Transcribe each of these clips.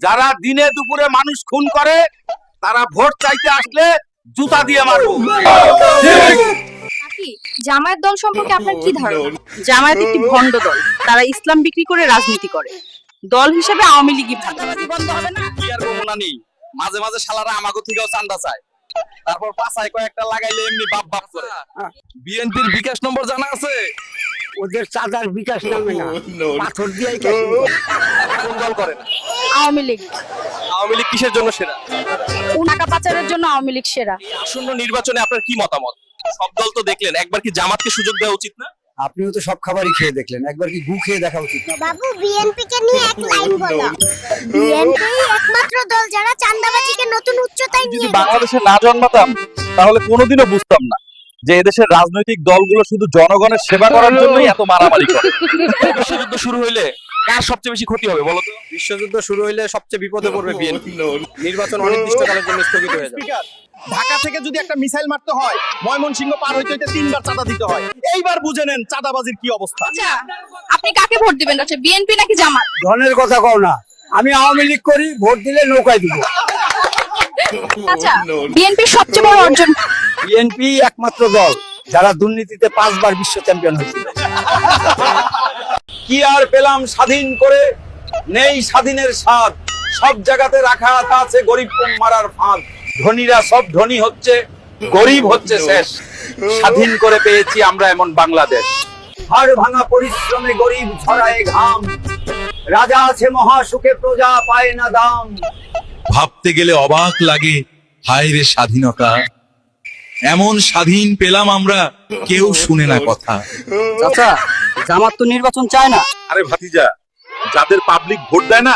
যারা দিনে দুপুরে মানুষ খুন করে তারা ভোট চাইতে আসলে জুতা দিয়ে মারবো। কাকি, জামায়াত দল সম্পর্কে আপনার কি ধারণা? জামায়াত একটি ভণ্ড দল, তারা ইসলাম বিক্রি করে রাজনীতি করে। দল হিসেবে আওয়ামী লীগই ভালো। বন্ধ হবে না কি আর বলবো নানি, মাঝে মাঝে শালারা আমাগো থেকেও চান্দা চায়, তারপর পাছায় কয়েকটা লাগাইলে এমনি বাপ বাপ করে। বিএনপির বিকাশ নম্বর জানা আছে? ওদের চাঁদার বিকাশ নামে না, পাথর দিয়েই কাজ কোন দল করেন? আওয়ামী লীগ। আওয়ামী লীগ কিসের জন্য সেরা? টাকা পাচারের জন্য আওয়ামী লীগ সেরা। এই আসন্ন নির্বাচনে আপনার কি মতামত? সব দল তো দেখলেন, একবার কি জামাতকে সুযোগ দেওয়া উচিত না? আপনিও তো সব খাবারই খেয়ে দেখলেন, একবার কি গু খেয়ে দেখা উচিত না? বাবু বিএনপি কে নিয়ে এক লাইন বলো। বিএনপি একমাত্র দল যারা চাঁদাবাজিকে নতুন উচ্চতায় যদি নিয়ে বাংলাদেশে না জন্মাতাম তাহলে কোনোদিনও বুঝতাম না যে এদেশের রাজনৈতিক দলগুলো শুধু জনগণের সেবা করার জন্যই এত মারামারি করে। বিশ্বযুদ্ধ শুরু হইলে কার সবচেয়ে বেশি ক্ষতি হবে বলতো? বিশ্বযুদ্ধ শুরু হইলে সবচেয়ে বিপদে পড়বে বিএনপি। নির্বাচন অনির্দিষ্টকালের জন্য স্থগিত হয়ে যাবে। ঢাকা থেকে যদি একটা মিসাইল মারতে হয়, ময়মনসিংহ পার হইতে হইতে 3 বার চাঁদা দিতে হয়। এইবার বুঝে নেন চাঁদাবাজির কি অবস্থা। আচ্ছা, আপনি কাকে ভোট দিবেন? আচ্ছা, বিএনপি নাকি জামাত? ধনের কথা কও না, আমি আওয়ামী লীগ করি, ভোট দিলে নৌকায় দিব। আচ্ছা, বিএনপির সবচেয়ে বড় অর্জন? বিএনপি একমাত্র দল যারা দুর্নীতিতে 5 বার বিশ্ব চ্যাম্পিয়ন হয়েছিল। কি আর পেলাম স্বাধীন করে, নেই স্বাধীনের স্বাদ, সব জায়গাতে রাখা আছে গরিব কম মারার ফাঁদ। ধনীরা সব ধনী হচ্ছে, গরিব হচ্ছে শেষ। স্বাধীন করে পেয়েছি আমরা এমন বাংলাদেশ। হাড় ভাঙা পরিশ্রমে গরিব ছড়ায় ঘাম, রাজা আছে মহাসুখে প্রজা পায় না দাম। ভাবতে গেলে অবাক লাগে, হায় রে স্বাধীনতা, এমন স্বাধীন পেলাম আমরা, কেউ শুনে না কথা। চাচা, জামাত তো নির্বাচন চায় না। আরে ভাতিজা, যাদের পাবলিক ভোট দেয় না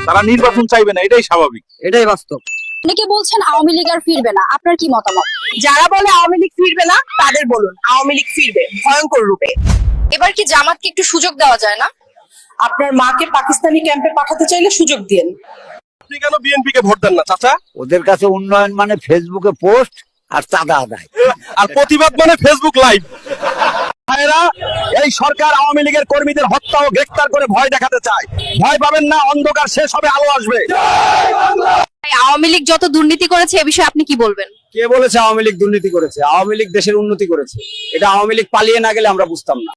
তারা নির্বাচন চাইবে না, এটাই স্বাভাবিক। এটাই বাস্তব। অনেকে বলছেন আওয়ামী লীগ আর ফিরবে না, আপনার কি মতামত? যারা বলে আওয়ামী লীগ ফিরবে না তাদের বলুন আওয়ামী লীগ ফিরবে ভয়ঙ্কর রূপে। এবার কি জামাতকে একটু সুযোগ দেওয়া যায় না? আপনার মাকে পাকিস্তানি ক্যাম্পে পাঠাতে চাইলে সুযোগ দিন। আপনি কেন বিএনপি কে ভোট দেন না চাচা? ওদের কাছে উন্নয়ন মানে ফেসবুকে পোস্ট আর চাঁদা আদায়। আর প্রতিবাদ মানে ফেসবুক লাইভ। ভাইরা, এই সরকার আওয়ামী লীগের কর্মীদের হত্যা ও গ্রেফতার করে ভয় দেখাতে চায়। ভয় পাবেন না, অন্ধকার শেষ হবে, আলো আসবে। আওয়ামী লীগ যত দুর্নীতি করেছে এ বিষয়ে আপনি কি বলবেন? কে বলেছে আওয়ামী লীগ দুর্নীতি করেছে? আওয়ামী লীগ দেশের উন্নতি করেছে। এটা আওয়ামী লীগ পালিয়ে না গেলে আমরা বুঝতাম না।